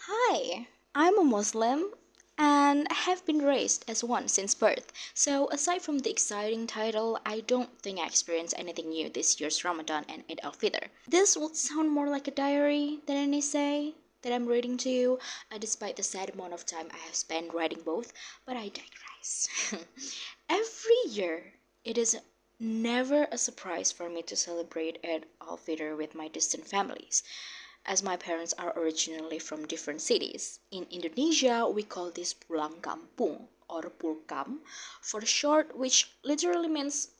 Hi, I'm a Muslim and have been raised as one since birth. So, aside from the exciting title, I don't think I experienced anything new this year's Ramadan and Eid al-Fitr. This would sound more like a diary than an essay that I'm reading to you, despite the sad amount of time I have spent writing both, but I digress. Every year, it is never a surprise for me to celebrate Eid al-Fitr with my distant families as my parents are originally from different cities. In Indonesia, we call this pulang kampung or pulkam for short, which literally means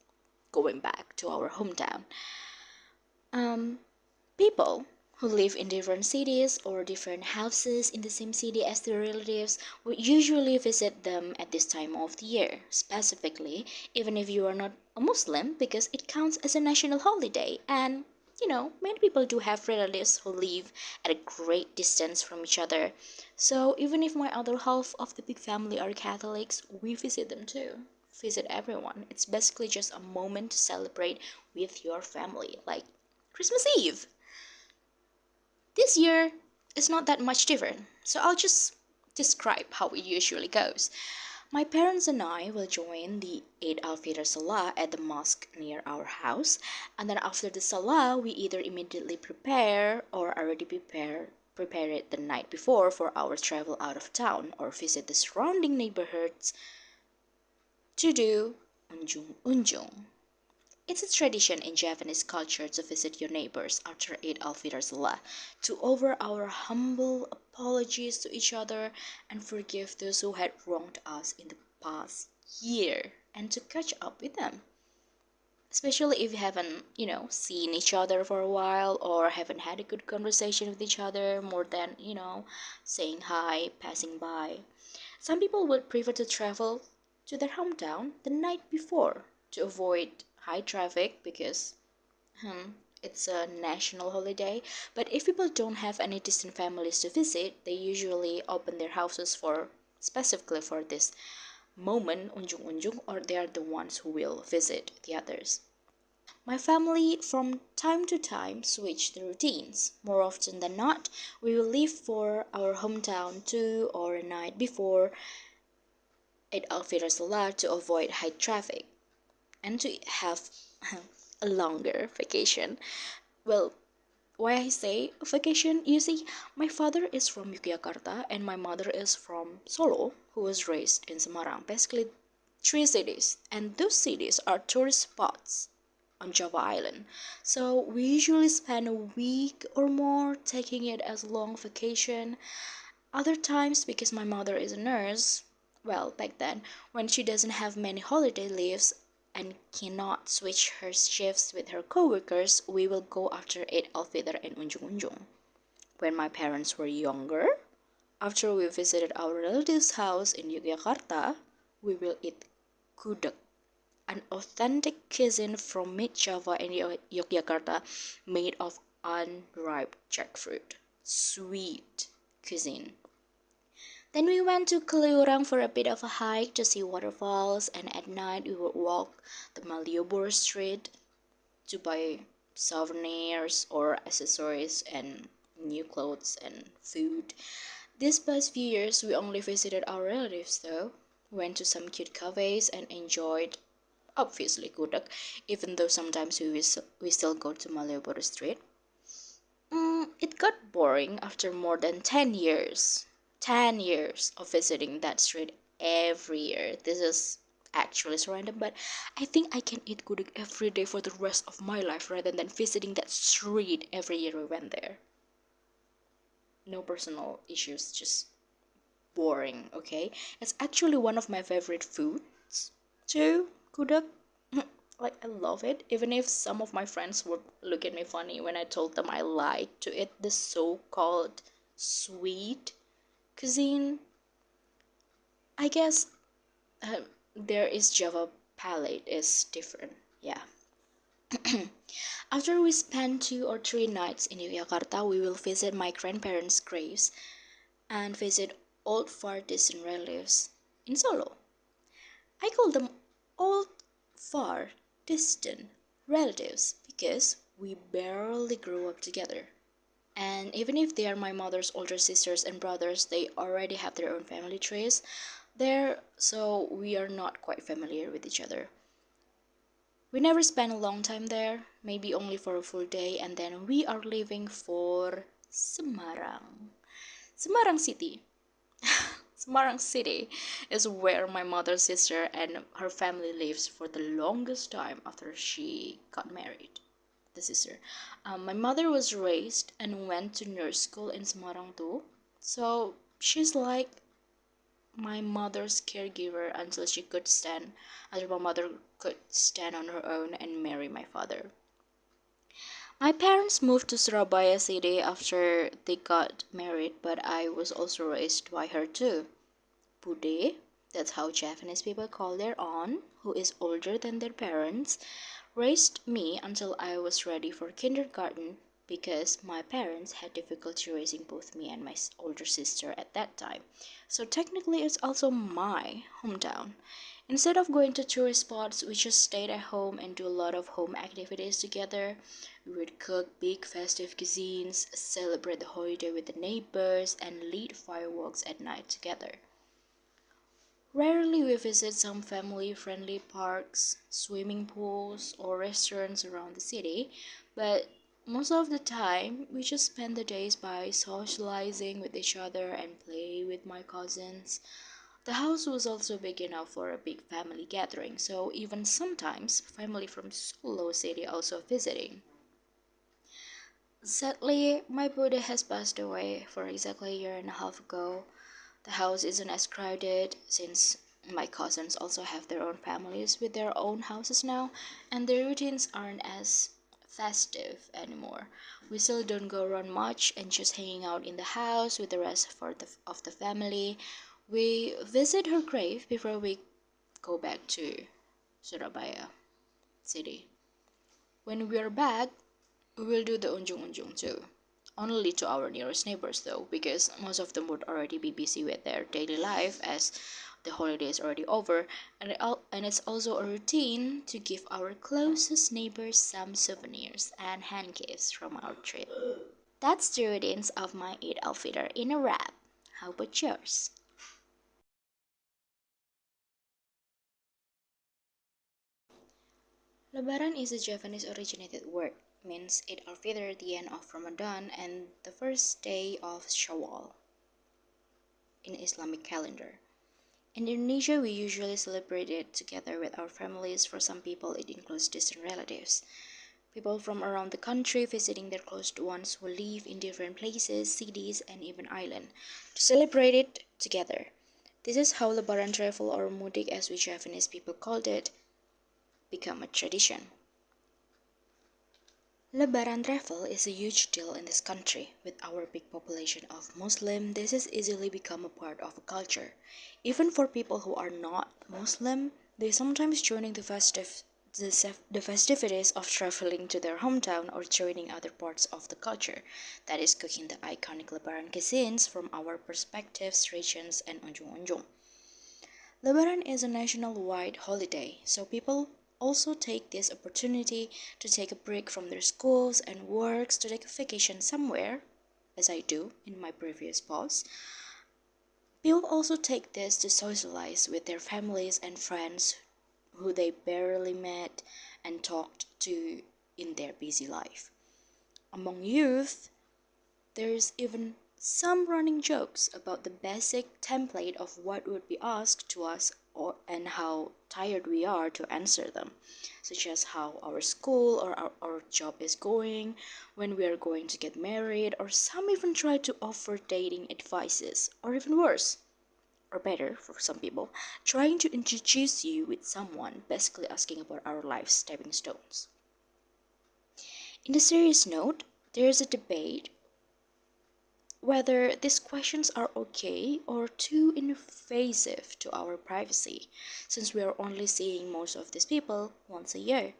going back to our hometown. Um, People who live in different cities or different houses in the same city as their relatives would usually visit them at this time of the year, specifically, even if you are not a Muslim, because it counts as a national holiday. And many people do have relatives who live at a great distance from each other. So, even if my other half of the big family are Catholics, we visit them too. Visit everyone. It's basically just a moment to celebrate with your family, like Christmas Eve. This year is not that much different, so I'll just describe how it usually goes. My parents and I will join the Eid al-Fitr Salah at the mosque near our house, and then after the Salah, we either immediately prepare or already prepare it the night before for our travel out of town or visit the surrounding neighborhoods to do unjung unjung. It's a tradition in Japanese culture to visit your neighbors after Eid al-Fitr Salah, to offer our humble apologies to each other and forgive those who had wronged us in the past year, and to catch up with them. Especially if you haven't, seen each other for a while or haven't had a good conversation with each other more than, saying hi, passing by. Some people would prefer to travel to their hometown the night before to avoid high traffic because it's a national holiday. But if people don't have any distant families to visit, they usually open their houses for specifically for this moment, unjung unjung, or they are the ones who will visit the others. My family, from time to time, switch the routines. More often than not, we will leave for our hometown two or a night before Eid al-Fitr Salah to avoid high traffic and to have a longer vacation. Well, why I say vacation, you see, my father is from Yogyakarta and my mother is from Solo, who was raised in Semarang. Basically, three cities, and those cities are tourist spots on Java Island. So we usually spend a week or more taking it as a long vacation. Other times, because my mother is a nurse, well, back then, when she doesn't have many holiday leaves and cannot switch her shifts with her coworkers, we will go after Eid al-Fitr and Unjung Unjung. When my parents were younger, after we visited our relative's house in Yogyakarta, we will eat gudeg, an authentic cuisine from mid-Java and Yogyakarta made of unripe jackfruit. Sweet cuisine. Then we went to Kaliurang for a bit of a hike to see waterfalls, and at night we would walk the Malioboro Street to buy souvenirs or accessories and new clothes and food. These past few years, we only visited our relatives though. Went to some cute cafes and enjoyed, obviously, Gudeg, even though sometimes we still go to Malioboro Street. It got boring after more than 10 years. 10 years of visiting that street every year. This is actually so random, but I think I can eat gudeg every day for the rest of my life rather than visiting that street every year we went there. No personal issues, just boring, okay? It's actually one of my favorite foods too, gudeg. Like, I love it, even if some of my friends would look at me funny when I told them I like to eat the so-called sweet cuisine. I guess there is Java palette is different. Yeah. After we spend 2 or 3 nights in Yogyakarta, we will visit my grandparents' graves and visit old far distant relatives in Solo. I call them old far distant relatives because we barely grew up together. And even if they are my mother's older sisters and brothers, they already have their own family trees there, so we are not quite familiar with each other. We never spent a long time there, maybe only for a full day, and then we are leaving for Semarang. Semarang City. Semarang City is where my mother's sister and her family lives for the longest time after she got married. The sister. My mother was raised and went to nurse school in Semarang too. So she's like my mother's caregiver until my mother could stand on her own and marry my father. My parents moved to Surabaya city after they got married, but I was also raised by her too. Bude, that's how Japanese people call their aunt, who is older than their parents, raised me until I was ready for kindergarten because my parents had difficulty raising both me and my older sister at that time. So technically, it's also my hometown. Instead of going to tourist spots, we just stayed at home and do a lot of home activities together. We would cook big festive cuisines, celebrate the holiday with the neighbors, and lead fireworks at night together. Rarely we visit some family-friendly parks, swimming pools, or restaurants around the city, but most of the time we just spend the days by socializing with each other and play with my cousins. The house was also big enough for a big family gathering, so even sometimes family from Solo City also visiting. Sadly, my Buddha has passed away for exactly a year and a half ago. The house isn't as crowded since my cousins also have their own families with their own houses now, and their routines aren't as festive anymore. We still don't go around much and just hanging out in the house with the rest of the family. We visit her grave before we go back to Surabaya city. When we are back, we will do the unjung unjung too. Only to our nearest neighbors though, because most of them would already be busy with their daily life as the holiday is already over, and it's also a routine to give our closest neighbors some souvenirs and hand gifts from our trip. That's the routines of my Eid al-Fitr in a wrap. How about yours? Lebaran is a Japanese originated word, means Eid al-Fitr, the end of Ramadan, and the first day of Shawwal in Islamic calendar. In Indonesia, we usually celebrate it together with our families. For some people, it includes distant relatives. People from around the country visiting their close ones who live in different places, cities, and even islands to celebrate it together. This is how Lebaran travel, or mudik as we Japanese people called it, become a tradition. Lebaran travel is a huge deal in this country. With our big population of Muslim, this has easily become a part of a culture. Even for people who are not Muslim, they sometimes joining the festivities of traveling to their hometown or joining other parts of the culture, that is cooking the iconic Lebaran cuisines from our perspectives, regions, and unjung-unjung. Lebaran is a national-wide holiday, so people also take this opportunity to take a break from their schools and works to take a vacation somewhere, as I do in my previous post. People also take this to socialize with their families and friends who they barely met and talked to in their busy life. Among youth, there's even some running jokes about the basic template of what would be asked to us and how tired we are to answer them, such as how our school or our job is going, when we are going to get married, or some even try to offer dating advices, or even worse, or better for some people, trying to introduce you with someone, basically asking about our life stepping stones. In a serious note, there is a debate whether these questions are okay or too invasive to our privacy, since we are only seeing most of these people once a year.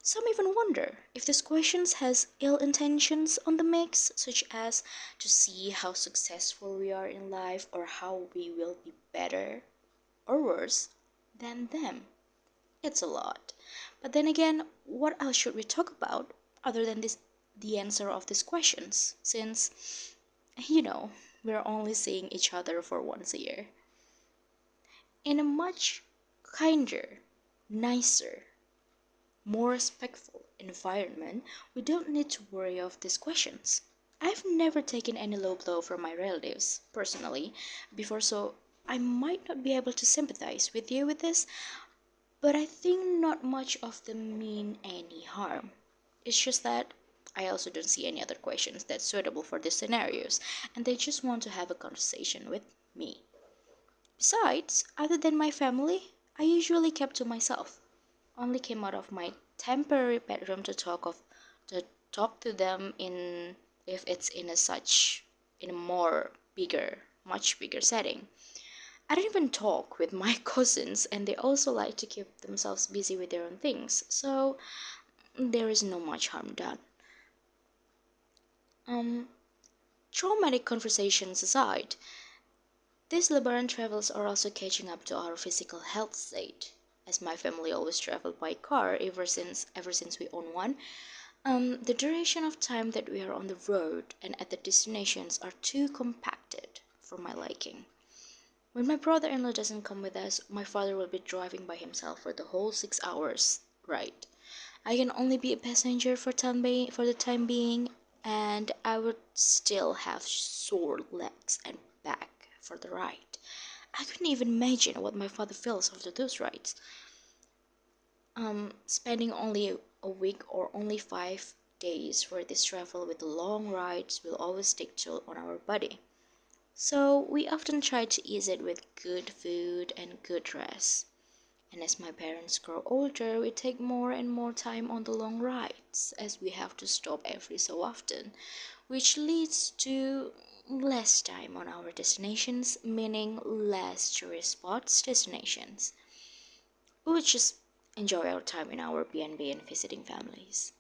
Some even wonder if these questions has ill intentions on the mix, such as to see how successful we are in life or how we will be better or worse than them. It's a lot. But then again, what else should we talk about other than the answer of these questions since, you know, we're only seeing each other for once a year. In a much kinder, nicer, more respectful environment, we don't need to worry of these questions. I've never taken any low blow from my relatives, personally, before, so I might not be able to sympathize with you with this, but I think not much of them mean any harm. It's just that I also don't see any other questions that's suitable for these scenarios, and they just want to have a conversation with me. Besides, other than my family, I usually kept to myself. Only came out of my temporary bedroom to talk to them in if it's in a such in a more bigger, much bigger setting. I don't even talk with my cousins, and they also like to keep themselves busy with their own things, so there is no much harm done. Um, Traumatic conversations aside, these Lebaran travels are also catching up to our physical health state. As my family always traveled by car ever since we own one, the duration of time that we are on the road and at the destinations are too compacted for my liking. When my brother-in-law doesn't come with us, my father will be driving by himself for the whole 6 hours ride. I can only be a passenger for the time being, and I would still have sore legs and back for the ride. I couldn't even imagine what my father feels after those rides. Spending only a week or only 5 days for this travel with long rides will always take toll on our body. So we often try to ease it with good food and good rest. And as my parents grow older, we take more and more time on the long rides as we have to stop every so often, which leads to less time on our destinations, meaning less tourist spots destinations. We would just enjoy our time in our B&B and visiting families.